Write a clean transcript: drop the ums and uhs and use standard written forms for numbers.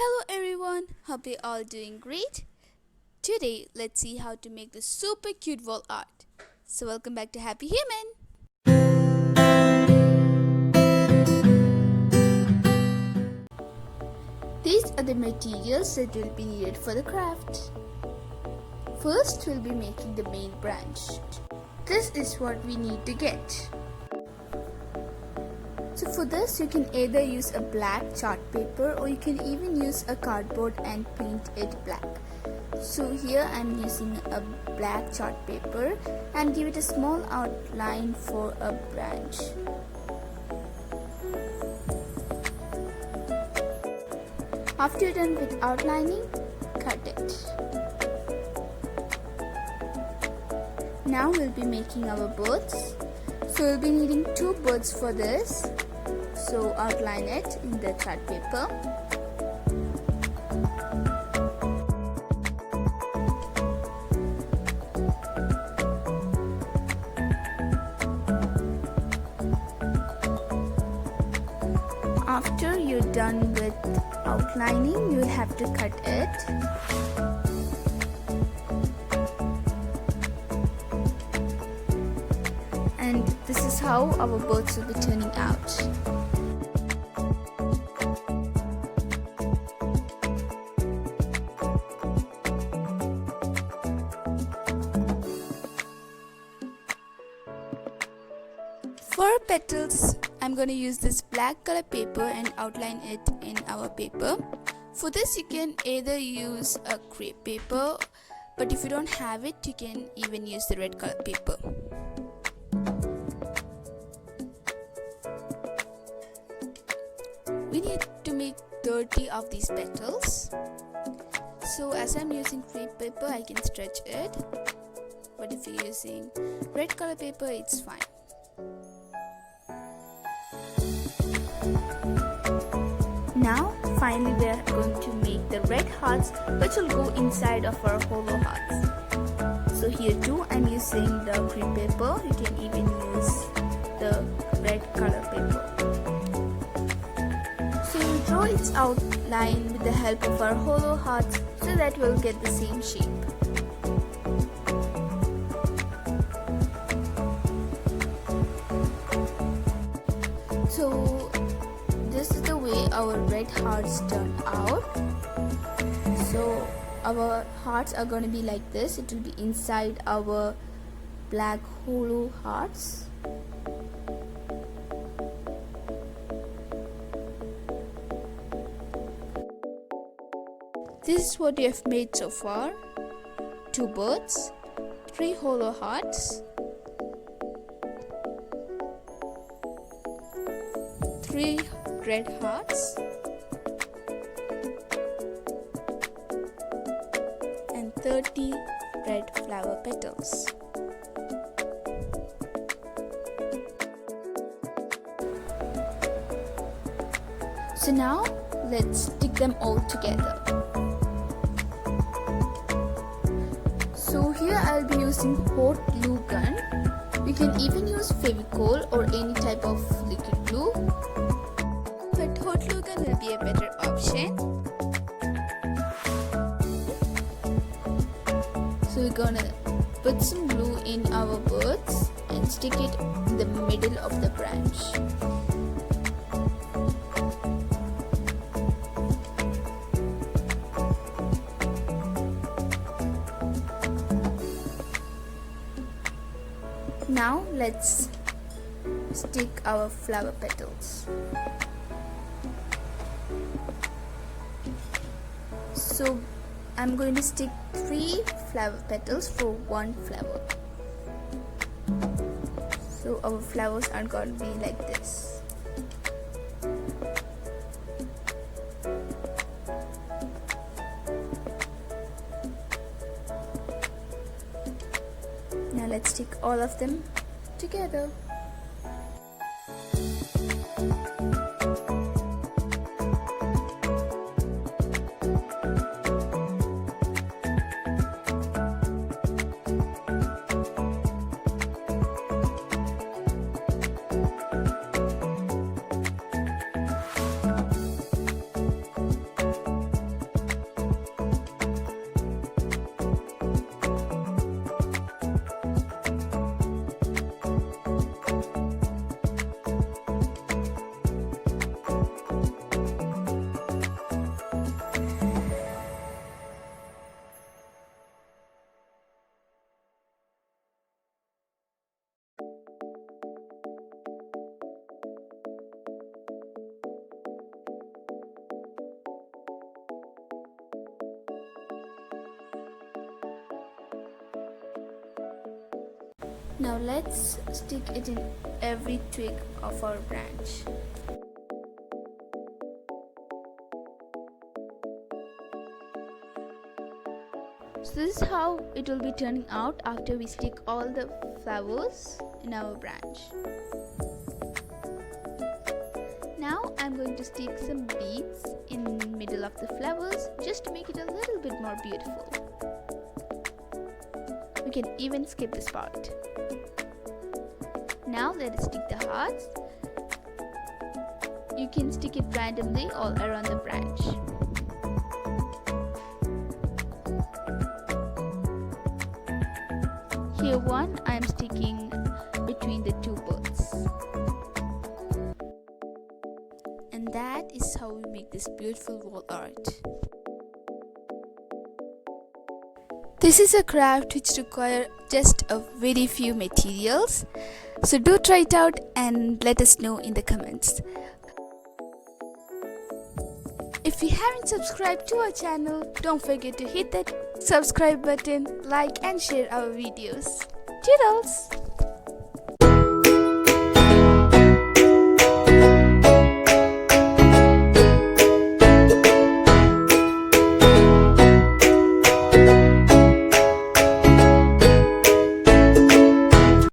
Hello everyone, hope you're all doing great. Today, let's see how to make this super cute wall art. So welcome back to Happy Human. These are the materials that will be needed for the craft. First, we'll be making the main branch. This is what we need to get. So for this, you can either use a black chart paper or you can even use a cardboard and paint it black. So here I'm using a black chart paper and give it a small outline for a branch. After you're done with outlining, cut it. Now we'll be making our birds. So we'll be needing 2 birds for this. So outline it in the chart paper. After you're done with outlining, you'll have to cut it. And this is how our birds will be turning out. For petals, I'm going to use this black color paper and outline it in our paper. For this, you can either use a crepe paper, but if you don't have it, you can even use the red color paper. We need to make 30 of these petals. So as I'm using crepe paper, I can stretch it, but if you're using red color paper, it's fine. Now, finally we are going to make the red hearts which will go inside of our hollow hearts. So here too I'm using the crepe paper. You can even use the red color paper. So we'll draw its outline with the help of our hollow hearts so that we'll get the same shape. So this is the way our red hearts turn out. So our hearts are going to be like this. It will be inside our black hollow hearts. This is what we have made so far. 2 birds, 3 hollow hearts, 3 red hearts, and 30 red flower petals. So now let's stick them all together. So here I'll be using hot glue gun. You can even use Fevicol or any type of liquid glue. But hot glue gun will be a better option. So we're gonna put some glue in our birds and stick it in the middle of the branch. Now let's stick our flower petals. So I'm going to stick 3 flower petals for 1 flower. So our flowers are going to be like this. Now let's stick all of them together. Now let's stick it in every twig of our branch. So this is how it will be turning out after we stick all the flowers in our branch. Now I'm going to stick some beads in the middle of the flowers just to make it a little bit more beautiful. We can even skip this part. Now let us stick the hearts. You can stick it randomly all around the branch. Here one I am sticking between the two birds. And that is how we make this beautiful wall art. This is a craft which requires just a very few materials. So do try it out and let us know in the comments. If you haven't subscribed to our channel, don't forget to hit that subscribe button, like and share our videos. Toodles!